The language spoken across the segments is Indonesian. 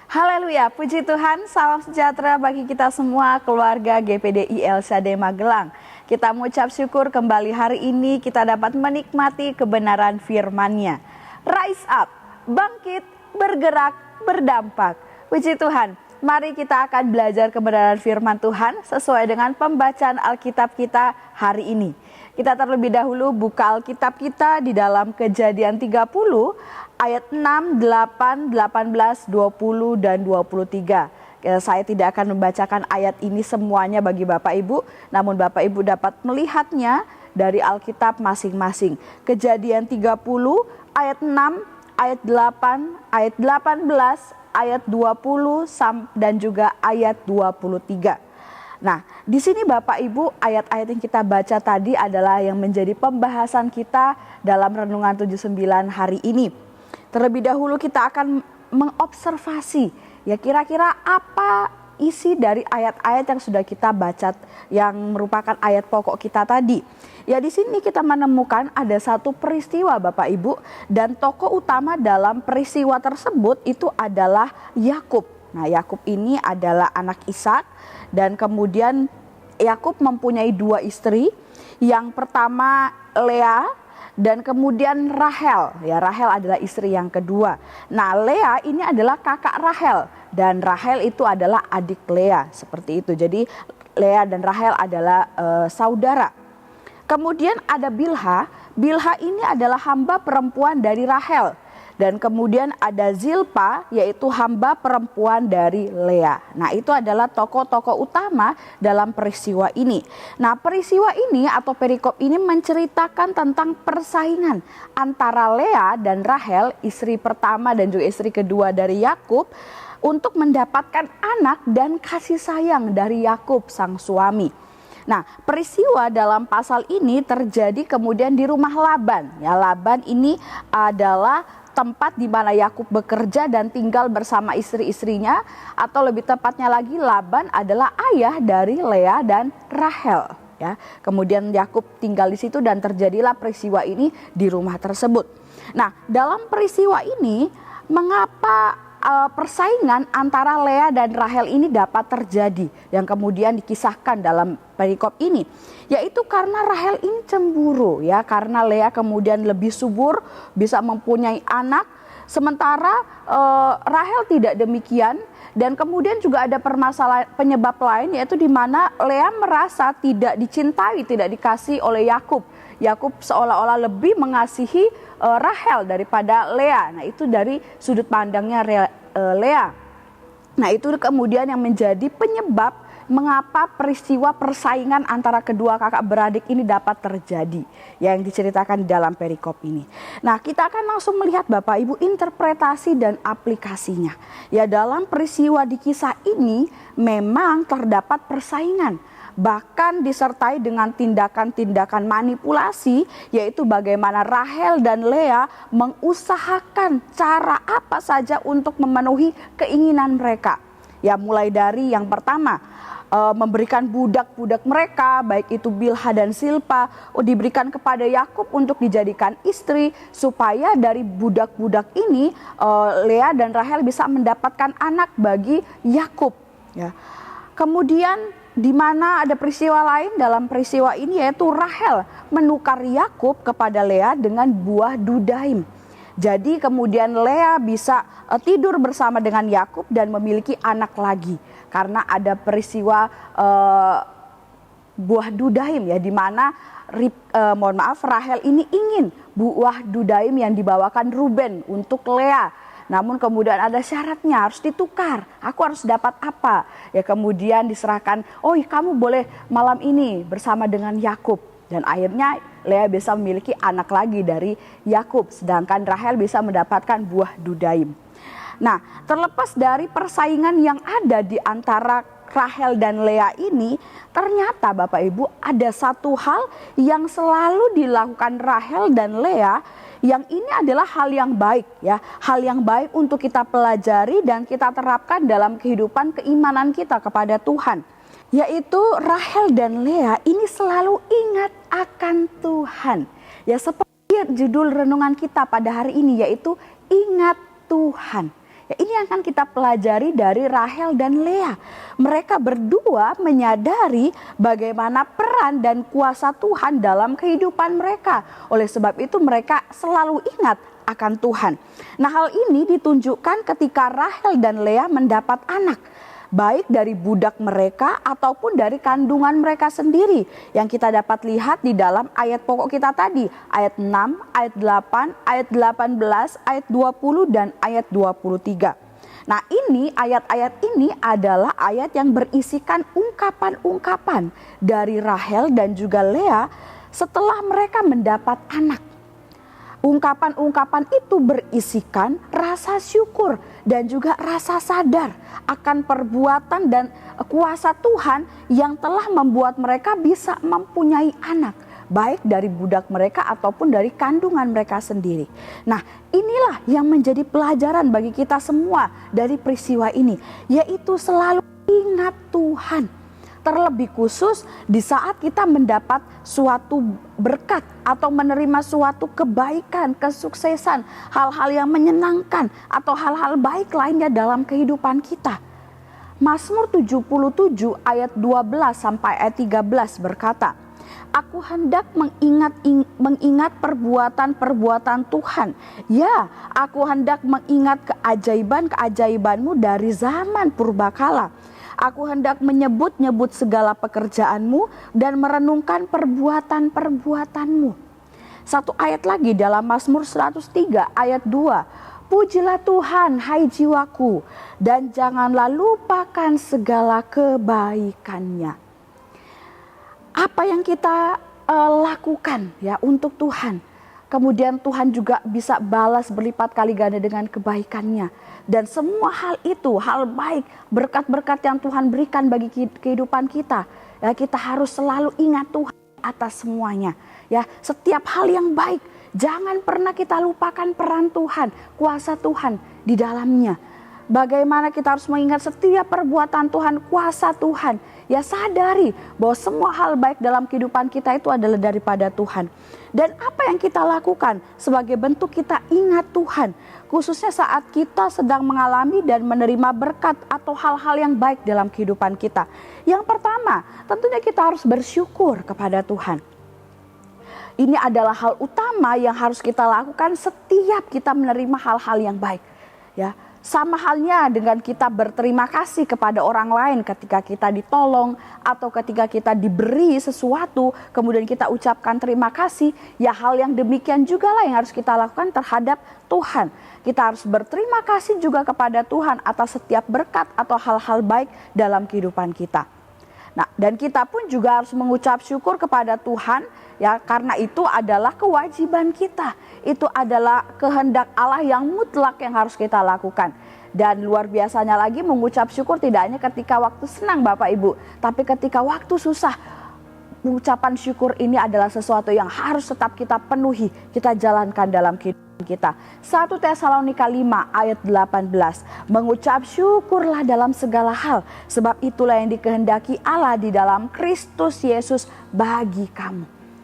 Haleluya, puji Tuhan, salam sejahtera bagi kita semua keluarga GPDI El Shaddai Magelang. Kita mengucap syukur kembali hari ini kita dapat menikmati kebenaran firman-Nya. Rise up, bangkit, bergerak, berdampak. Puji Tuhan, mari kita akan belajar kebenaran firman Tuhan sesuai dengan pembacaan Alkitab kita hari ini. Kita terlebih dahulu buka Alkitab kita di dalam Kejadian 30 ayat 6, 8, 18, 20 dan 23. Saya tidak akan membacakan ayat ini semuanya bagi Bapak Ibu, namun Bapak Ibu dapat melihatnya dari Alkitab masing-masing. Kejadian 30 ayat 6, ayat 8, ayat 18, ayat 20 dan juga ayat 23. Nah, di sini Bapak Ibu, ayat-ayat yang kita baca tadi adalah yang menjadi pembahasan kita dalam Renungan 79 hari ini. Terlebih dahulu kita akan mengobservasi, ya kira-kira apa isi dari ayat-ayat yang sudah kita baca, yang merupakan ayat pokok kita tadi. Ya di sini kita menemukan ada satu peristiwa Bapak Ibu, dan tokoh utama dalam peristiwa tersebut itu adalah Yakub. Nah, Yakub ini adalah anak Ishak, dan kemudian Yakub mempunyai dua istri. Yang pertama Lea dan kemudian Rahel. Ya, Rahel adalah istri yang kedua. Nah, Lea ini adalah kakak Rahel dan Rahel itu adalah adik Lea, seperti itu. Jadi Lea dan Rahel adalah saudara. Kemudian ada Bilha. Bilha ini adalah hamba perempuan dari Rahel. Dan kemudian ada Zilpa, yaitu hamba perempuan dari Lea. Nah, itu adalah tokoh-tokoh utama dalam peristiwa ini. Nah, peristiwa ini atau perikop ini menceritakan tentang persaingan antara Lea dan Rahel, istri pertama dan juga istri kedua dari Yakub, untuk mendapatkan anak dan kasih sayang dari Yakub sang suami. Nah, peristiwa dalam pasal ini terjadi kemudian di rumah Laban. Ya, Laban ini adalah tempat di mana Yakub bekerja dan tinggal bersama istri-istrinya, atau lebih tepatnya lagi Laban adalah ayah dari Lea dan Rahel. Ya, kemudian Yakub tinggal di situ dan terjadilah peristiwa ini di rumah tersebut. Nah, dalam peristiwa ini mengapa persaingan antara Lea dan Rahel ini dapat terjadi yang kemudian dikisahkan dalam perikop ini, yaitu karena Rahel ini cemburu, ya, karena Lea kemudian lebih subur, bisa mempunyai anak, sementara Rahel tidak demikian. Dan kemudian juga ada permasalahan penyebab lain, yaitu di mana Lea merasa tidak dicintai, tidak dikasih oleh Yakub. Yakub seolah-olah lebih mengasihi Rahel daripada Lea. Nah, itu dari sudut pandangnya Lea. Nah, itu kemudian yang menjadi penyebab mengapa peristiwa persaingan antara kedua kakak beradik ini dapat terjadi, yang diceritakan di dalam perikop ini. Nah, kita akan langsung melihat Bapak Ibu interpretasi dan aplikasinya. Ya, dalam peristiwa di kisah ini memang terdapat persaingan, bahkan disertai dengan tindakan-tindakan manipulasi, yaitu bagaimana Rahel dan Lea mengusahakan cara apa saja untuk memenuhi keinginan mereka. Ya, mulai dari yang pertama, memberikan budak-budak mereka, baik itu Bilha dan Zilpa, diberikan kepada Yakub untuk dijadikan istri, supaya dari budak-budak ini Lea dan Rahel bisa mendapatkan anak bagi Yakub. Ya. Kemudian di mana ada peristiwa lain dalam peristiwa ini, yaitu Rahel menukar Yakub kepada Lea dengan buah dudaim. Jadi kemudian Lea bisa tidur bersama dengan Yakub dan memiliki anak lagi, karena ada peristiwa buah dudaim, ya, di mana Rahel ini ingin buah dudaim yang dibawakan Ruben untuk Lea. Namun kemudian ada syaratnya, harus ditukar. Aku harus dapat apa? Ya, kemudian diserahkan, oh kamu boleh malam ini bersama dengan Yakub. Dan akhirnya Lea bisa memiliki anak lagi dari Yakub, sedangkan Rahel bisa mendapatkan buah dudaim. Nah, terlepas dari persaingan yang ada di antara Rahel dan Lea ini, ternyata Bapak Ibu ada satu hal yang selalu dilakukan Rahel dan Lea, yang ini adalah hal yang baik, ya, hal yang baik untuk kita pelajari dan kita terapkan dalam kehidupan keimanan kita kepada Tuhan, yaitu Rahel dan Lea ini selalu ingat akan Tuhan. Ya, seperti judul renungan kita pada hari ini, yaitu ingat Tuhan. Ya, ini yang akan kita pelajari dari Rahel dan Lea. Mereka berdua menyadari bagaimana peran dan kuasa Tuhan dalam kehidupan mereka. Oleh sebab itu mereka selalu ingat akan Tuhan. Nah, hal ini ditunjukkan ketika Rahel dan Lea mendapat anak, baik dari budak mereka ataupun dari kandungan mereka sendiri, yang kita dapat lihat di dalam ayat pokok kita tadi, ayat 6, ayat 8, ayat 18, ayat 20 dan ayat 23. Nah, ini ayat-ayat ini adalah ayat yang berisikan ungkapan-ungkapan dari Rahel dan juga Lea setelah mereka mendapat anak. Ungkapan-ungkapan itu berisikan rasa syukur dan juga rasa sadar akan perbuatan dan kuasa Tuhan yang telah membuat mereka bisa mempunyai anak, baik dari budak mereka ataupun dari kandungan mereka sendiri. Nah, inilah yang menjadi pelajaran bagi kita semua dari peristiwa ini, yaitu selalu ingat Tuhan. Terlebih khusus di saat kita mendapat suatu berkat atau menerima suatu kebaikan, kesuksesan, hal-hal yang menyenangkan atau hal-hal baik lainnya dalam kehidupan kita. Mazmur 77 ayat 12 sampai ayat 13 berkata, "Aku hendak mengingat perbuatan-perbuatan Tuhan. Ya, aku hendak mengingat keajaiban-keajaiban-Mu dari zaman purbakala. Aku hendak menyebut-nyebut segala pekerjaan-Mu dan merenungkan perbuatan-perbuatan-Mu." Satu ayat lagi dalam Mazmur 103 ayat 2. "Pujilah Tuhan, hai jiwaku, dan janganlah lupakan segala kebaikan-Nya." Apa yang kita lakukan ya untuk Tuhan, kemudian Tuhan juga bisa balas berlipat kali ganda dengan kebaikan-Nya. Dan semua hal itu, hal baik, berkat-berkat yang Tuhan berikan bagi kehidupan kita, ya, kita harus selalu ingat Tuhan atas semuanya. Ya, setiap hal yang baik, jangan pernah kita lupakan peran Tuhan, kuasa Tuhan di dalamnya. Bagaimana kita harus mengingat setiap perbuatan Tuhan, kuasa Tuhan. Ya, sadari bahwa semua hal baik dalam kehidupan kita itu adalah daripada Tuhan. Dan apa yang kita lakukan sebagai bentuk kita ingat Tuhan, khususnya saat kita sedang mengalami dan menerima berkat atau hal-hal yang baik dalam kehidupan kita. Yang pertama, tentunya kita harus bersyukur kepada Tuhan. Ini adalah hal utama yang harus kita lakukan setiap kita menerima hal-hal yang baik. Ya, sama halnya dengan kita berterima kasih kepada orang lain ketika kita ditolong atau ketika kita diberi sesuatu, kemudian kita ucapkan terima kasih. Ya, hal yang demikian juga lah yang harus kita lakukan terhadap Tuhan. Kita harus berterima kasih juga kepada Tuhan atas setiap berkat atau hal-hal baik dalam kehidupan kita. Nah, dan kita pun juga harus mengucap syukur kepada Tuhan, ya, karena itu adalah kewajiban kita. Itu adalah kehendak Allah yang mutlak yang harus kita lakukan. Dan luar biasanya lagi, mengucap syukur tidak hanya ketika waktu senang Bapak Ibu, tapi ketika waktu susah. Ucapan syukur ini adalah sesuatu yang harus tetap kita penuhi, kita jalankan dalam kehidupan kita. 1 Tesalonika 5 ayat 18. "Mengucap syukurlah dalam segala hal, sebab itulah yang dikehendaki Allah di dalam Kristus Yesus bagi kamu."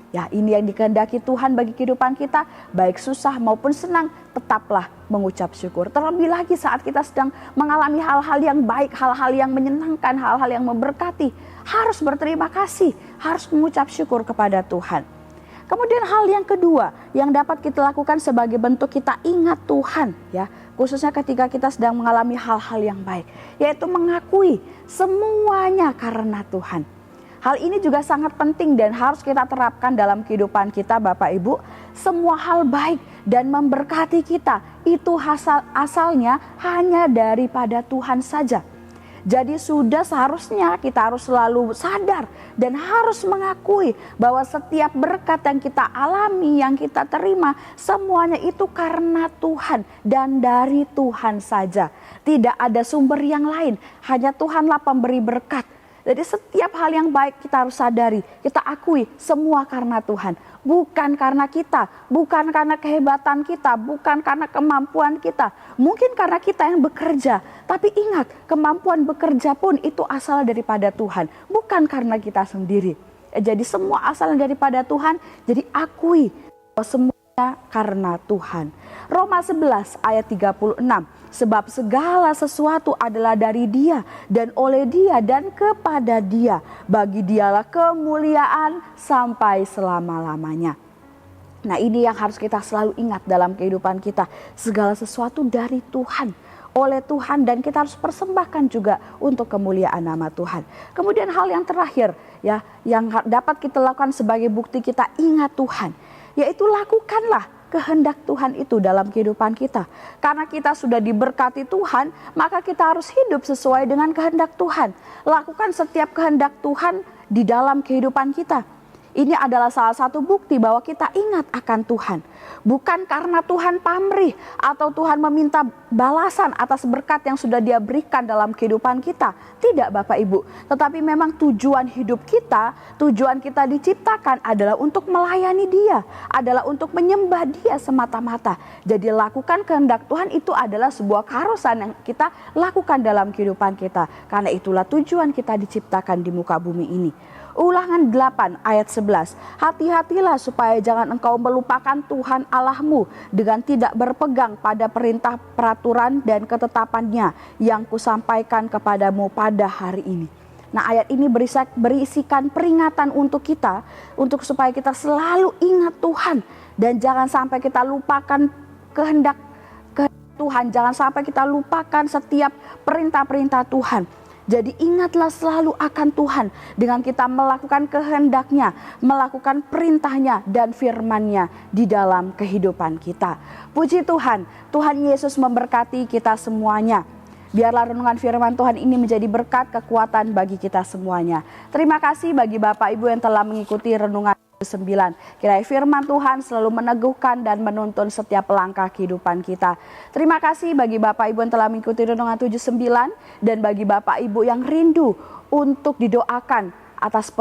Ya, ini yang dikehendaki Tuhan bagi kehidupan kita, baik susah maupun senang, tetaplah mengucap syukur. Terlebih lagi saat kita sedang mengalami hal-hal yang baik, hal-hal yang menyenangkan, hal-hal yang memberkati, harus berterima kasih, harus mengucap syukur kepada Tuhan. Kemudian hal yang kedua yang dapat kita lakukan sebagai bentuk kita ingat Tuhan, ya, khususnya ketika kita sedang mengalami hal-hal yang baik, yaitu mengakui semuanya karena Tuhan. Hal ini juga sangat penting dan harus kita terapkan dalam kehidupan kita Bapak Ibu. Semua hal baik dan memberkati kita itu asalnya hanya daripada Tuhan saja. Jadi sudah seharusnya kita harus selalu sadar dan harus mengakui bahwa setiap berkat yang kita alami, yang kita terima, semuanya itu karena Tuhan dan dari Tuhan saja. Tidak ada sumber yang lain, hanya Tuhanlah pemberi berkat. Jadi setiap hal yang baik kita harus sadari, kita akui semua karena Tuhan. Bukan karena kita, bukan karena kehebatan kita, bukan karena kemampuan kita. Mungkin karena kita yang bekerja, tapi ingat kemampuan bekerja pun itu asal daripada Tuhan. Bukan karena kita sendiri. Jadi semua asal daripada Tuhan, jadi akui bahwa semua karena Tuhan. Roma 11 ayat 36. Sebab segala sesuatu adalah dari Dia dan oleh Dia dan kepada Dia. Bagi Dialah kemuliaan sampai selama-lamanya. Nah, ini yang harus kita selalu ingat dalam kehidupan kita. Segala sesuatu dari Tuhan, oleh Tuhan, dan kita harus persembahkan juga untuk kemuliaan nama Tuhan. Kemudian hal yang terakhir ya, yang dapat kita lakukan sebagai bukti kita ingat Tuhan, yaitu lakukanlah kehendak Tuhan itu dalam kehidupan kita. Karena kita sudah diberkati Tuhan, maka kita harus hidup sesuai dengan kehendak Tuhan. Lakukan setiap kehendak Tuhan di dalam kehidupan kita. Ini adalah salah satu bukti bahwa kita ingat akan Tuhan. Bukan karena Tuhan pamrih atau Tuhan meminta balasan atas berkat yang sudah Dia berikan dalam kehidupan kita. Tidak, Bapak Ibu. Tetapi memang tujuan hidup kita, tujuan kita diciptakan adalah untuk melayani Dia. Adalah untuk menyembah Dia semata-mata. Jadi lakukan kehendak Tuhan itu adalah sebuah keharusan yang kita lakukan dalam kehidupan kita. Karena itulah tujuan kita diciptakan di muka bumi ini. Ulangan 8 ayat 11. Hati-hatilah supaya jangan engkau melupakan Tuhan Allahmu dengan tidak berpegang pada perintah, peraturan dan ketetapannya yang kusampaikan kepadamu pada hari ini. Nah, ayat ini berisikan peringatan untuk kita, untuk supaya kita selalu ingat Tuhan dan jangan sampai kita lupakan kehendak Tuhan, jangan sampai kita lupakan setiap perintah-perintah Tuhan. Jadi ingatlah selalu akan Tuhan dengan kita melakukan kehendaknya, melakukan perintahnya dan firman-Nya di dalam kehidupan kita. Puji Tuhan, Tuhan Yesus memberkati kita semuanya. Biarlah renungan firman Tuhan ini menjadi berkat kekuatan bagi kita semuanya. Terima kasih bagi Bapak Ibu yang telah mengikuti renungan 9. Kiranya firman Tuhan selalu meneguhkan dan menuntun setiap langkah kehidupan kita. Terima kasih bagi Bapak Ibu yang telah mengikuti renungan 79 dan bagi Bapak Ibu yang rindu untuk didoakan atas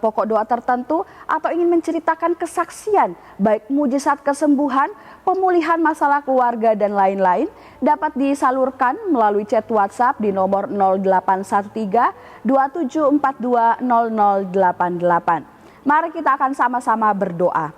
pokok doa tertentu atau ingin menceritakan kesaksian baik mujizat kesembuhan, pemulihan masalah keluarga dan lain-lain, dapat disalurkan melalui chat WhatsApp di nomor 0813 2742 0088. Mari kita akan sama-sama berdoa.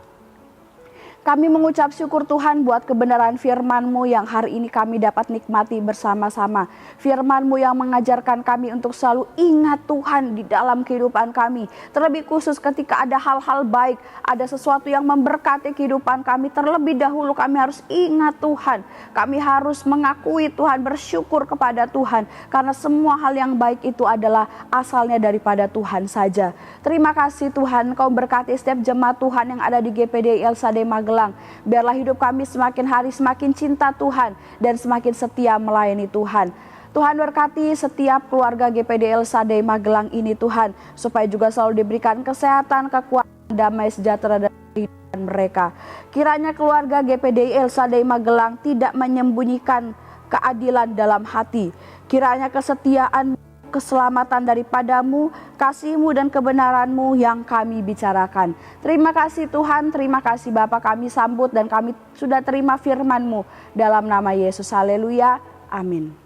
Kami mengucap syukur Tuhan buat kebenaran firman-Mu yang hari ini kami dapat nikmati bersama-sama. Firman-Mu yang mengajarkan kami untuk selalu ingat Tuhan di dalam kehidupan kami. Terlebih khusus ketika ada hal-hal baik, ada sesuatu yang memberkati kehidupan kami. Terlebih dahulu kami harus ingat Tuhan. Kami harus mengakui Tuhan, bersyukur kepada Tuhan. Karena semua hal yang baik itu adalah asalnya daripada Tuhan saja. Terima kasih Tuhan, Kau berkati setiap jemaat Tuhan yang ada di GPD El Shaddai Magelang. Biarlah hidup kami semakin hari semakin cinta Tuhan dan semakin setia melayani Tuhan. Tuhan berkati setiap keluarga GPD El Shaddai Magelang ini Tuhan, supaya juga selalu diberikan kesehatan, kekuatan, damai, sejahtera dan kehidupan mereka. Kiranya keluarga GPD El Shaddai Magelang tidak menyembunyikan keadilan dalam hati. Kiranya kesetiaan, keselamatan daripada-Mu, kasih-Mu dan kebenaran-Mu yang kami bicarakan. Terima kasih Tuhan, terima kasih Bapa, kami sambut dan kami sudah terima firman-Mu dalam nama Yesus. Haleluya, amin.